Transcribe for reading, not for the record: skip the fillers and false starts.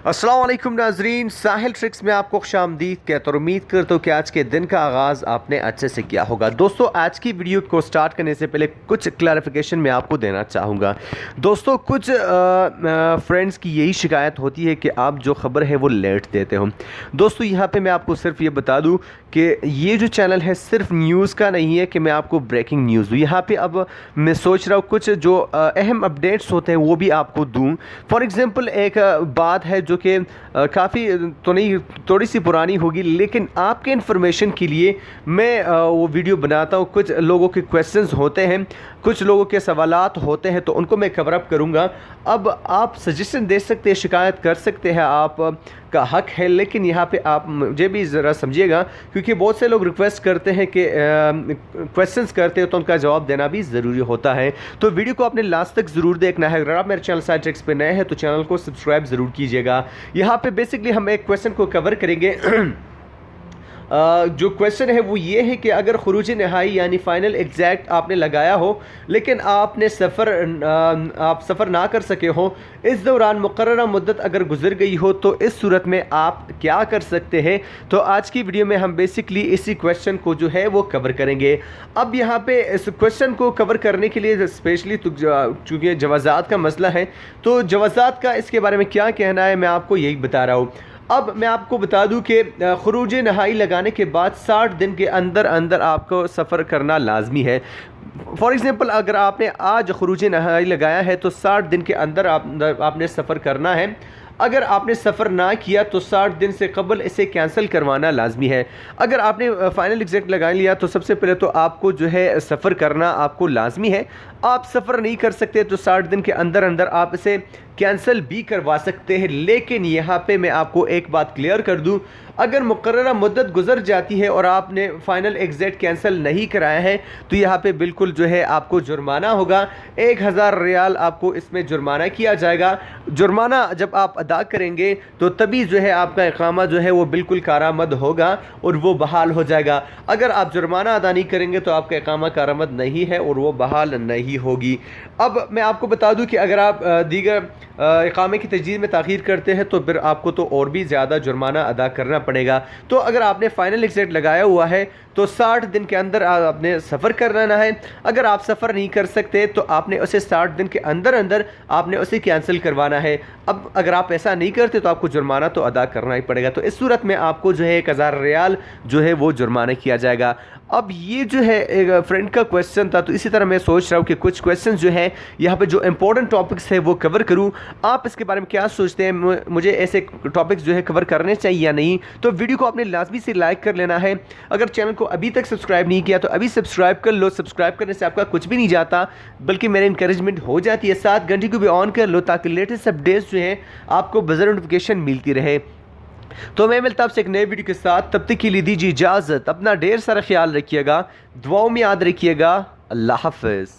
अस्सलाम वालेकुम नाजरीन, साहिल ट्रिक्स में आपको खुशामदीद कहता और उम्मीद करता हूँ कि आज के दिन का आगाज़ आपने अच्छे से किया होगा। दोस्तों, आज की वीडियो को स्टार्ट करने से पहले कुछ क्लैरिफिकेशन मैं आपको देना चाहूँगा। दोस्तों, कुछ फ्रेंड्स की यही शिकायत होती है कि आप जो ख़बर है वो लेट देते हो। दोस्तों, यहाँ पे मैं आपको सिर्फ ये बता दूँ कि ये जो चैनल है सिर्फ न्यूज़ का नहीं है कि मैं आपको ब्रेकिंग न्यूज़ दूँ। यहाँ पे अब मैं सोच रहा हूँ कुछ जो अहम अपडेट्स होते हैं वो भी आपको दूँ। फॉर एग्ज़ाम्पल, एक बात है जो कि काफ़ी तो नहीं, थोड़ी सी पुरानी होगी, लेकिन आपके इन्फॉर्मेशन के लिए मैं वो वीडियो बनाता हूँ। कुछ लोगों के क्वेश्चंस होते हैं, कुछ लोगों के सवालात होते हैं, तो उनको मैं कवर अप करूँगा। अब आप सजेशन दे सकते हैं, शिकायत कर सकते हैं, आप का हक है, लेकिन यहाँ पे आप मुझे भी ज़रा समझिएगा, क्योंकि बहुत से लोग रिक्वेस्ट करते हैं कि क्वेश्चंस करते हैं तो उनका जवाब देना भी ज़रूरी होता है। तो वीडियो को आपने लास्ट तक ज़रूर देखना है। अगर आप मेरे चैनल साहिल ट्रिक्स पे नए हैं तो चैनल को सब्सक्राइब ज़रूर कीजिएगा। यहाँ पे बेसिकली हम एक क्वेश्चन को कवर करेंगे। जो क्वेश्चन है वो ये है कि अगर खुरूज नहाई यानी फ़ाइनल एग्जैक्ट आपने लगाया हो, लेकिन आपने आप सफ़र ना कर सके हो, इस दौरान मुकर्ररा मुद्दत अगर गुजर गई हो, तो इस सूरत में आप क्या कर सकते हैं। तो आज की वीडियो में हम बेसिकली इसी क्वेश्चन को जो है वो कवर करेंगे। अब यहाँ पे इस क्वेश्चन को कवर करने के लिए स्पेशली चूँकि जवाज़ात का मसला है, तो जवाज़ात का इसके बारे में क्या कहना है मैं आपको यही बता रहा हूँ। अब मैं आपको बता दूं कि खुरूज नहाई लगाने के बाद 60 दिन के अंदर अंदर आपको सफ़र करना लाजमी है। फॉर एग्ज़ाम्पल, अगर आपने आज खुरूज नहाई लगाया है तो 60 दिन के अंदर आपने सफ़र करना है। अगर आपने सफ़र ना किया तो 60 दिन से कबल इसे कैंसिल करवाना लाजमी है। अगर आपने फ़ाइनल एग्जैक्ट लगा लिया तो सबसे पहले तो आपको जो है सफ़र करना आपको लाजमी है। आप सफ़र नहीं कर सकते तो 60 दिन के अंदर अंदर आप इसे कैंसिल भी करवा सकते हैं। लेकिन यहाँ पे मैं आपको एक बात क्लियर कर दूँ, अगर मुकर्ररा मुद्दत गुजर जाती है और आपने फ़ाइनल एग्जैक्ट कैंसिल नहीं कराया है तो यहाँ पे बिल्कुल जो है आपको जुर्माना होगा। 1000 रियाल आपको इसमें जुर्माना किया जाएगा। जुर्माना जब आप अदा करेंगे तो तभी जो है आपका इकामा जो है वो बिल्कुल कारामद होगा और वो बहाल हो जाएगा। अगर आप जुर्माना अदा नहीं करेंगे तो आपका इकामा कारामद नहीं है और वो बहाल नहीं होगी। अब मैं आपको बता दूं कि अगर आप दीगर इकामे की तजदीद में ताख़ीर करते हैं तो फिर आपको तो और भी ज़्यादा जुर्माना अदा करना पड़ेगा। तो अगर आपने फ़ाइनल एग्जैक्ट लगाया हुआ है तो 60 दिन के अंदर आपने सफ़र करना है। अगर आप सफ़र नहीं कर सकते तो आपने उसे 60 दिन के अंदर अंदर आपने उसे कैंसिल करवाना है। अब अगर आप ऐसा नहीं करते तो आपको जुर्माना तो अदा करना ही पड़ेगा। तो इस सूरत में आपको जो है 1000 रियाल जो है वो जुर्माना किया जाएगा। अब ये जो है एक फ्रेंड का क्वेश्चन था, तो इसी तरह मैं सोच रहा हूँ कि कुछ क्वेश्चन जो है यहाँ पे जो इंपॉर्टेंट टॉपिक्स है वो कवर करूँ। आप इसके बारे में क्या सोचते हैं, मुझे ऐसे टॉपिक्स जो है कवर करने चाहिए या नहीं? तो वीडियो को आपने लाजमी से लाइक कर लेना है। अगर चैनल को अभी तक सब्सक्राइब नहीं किया तो अभी सब्सक्राइब कर लो। सब्सक्राइब करने से आपका कुछ भी नहीं जाता, बल्कि मेरी इंकरेजमेंट हो जाती है। 7 घंटे को भी ऑन कर लो ताकि लेटेस्ट अपडेट्स जो है आपको बज़र नोटिफिकेशन मिलती रहे। तो मैं मिलता आपसे एक नए वीडियो के साथ, तब तक के लिए दीजिए इजाज़त। अपना ढेर सारा ख्याल रखिएगा, दुआओं में याद रखिएगा। अल्लाह हाफ़िज़।